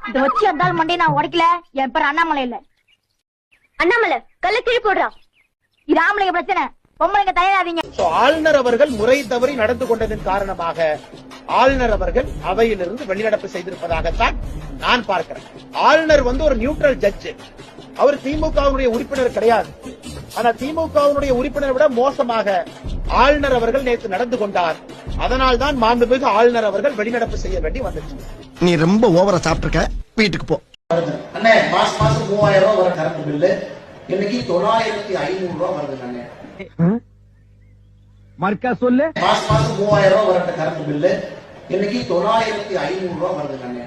இத வச்சு அந்த மண்டையை நான் உடைக்கல. என் பேர் அண்ணாமலை இல்ல. அண்ணாமலை கல்ல கீழே போடுறான். இது ஆம்பளைங்க பிரச்சனை, பொம்பளைங்க தயாராதீங்க. ஆளுநர் அவர்கள் முறை தவறி நடந்து கொண்டதன் காரணமாக ஆளுநர் அவர்கள் அவையிலிருந்து வெளிநடப்பு செய்திருப்பதாகத்தான் நான் பார்க்கிறேன். ஆளுநர் ஒரு நியூட்ரல் ஜட்ஜ். அவர் திமுகவுடைய உறுப்பினர் கிடையாது. ஆனா திமுகவுடைய உறுப்பினரை விட மோசமாக ஆளுநர் அவர்கள் நேற்று நடந்து கொண்டார். அதனால் தான் மாண்புமிகு ஆளுநர் அவர்கள் வெளிநடப்பு செய்ய வேண்டி வந்துச்சு. நீ ரொம்ப ஓவரா சாப்பிட்டுருக்க, வீட்டுக்கு போ. அண்ணே, மாசம் 3000 ரூபாய் வர கரண்ட் பில்லு இன்னைக்கு 9500 ரூபாய் வருது. அண்ணே மர்க்கா சொல்லு. மாசம் 3000 ரூபாய் வர கரண்ட் பில்லு இன்னைக்கு 9500 ரூபாய் வருது. அண்ணே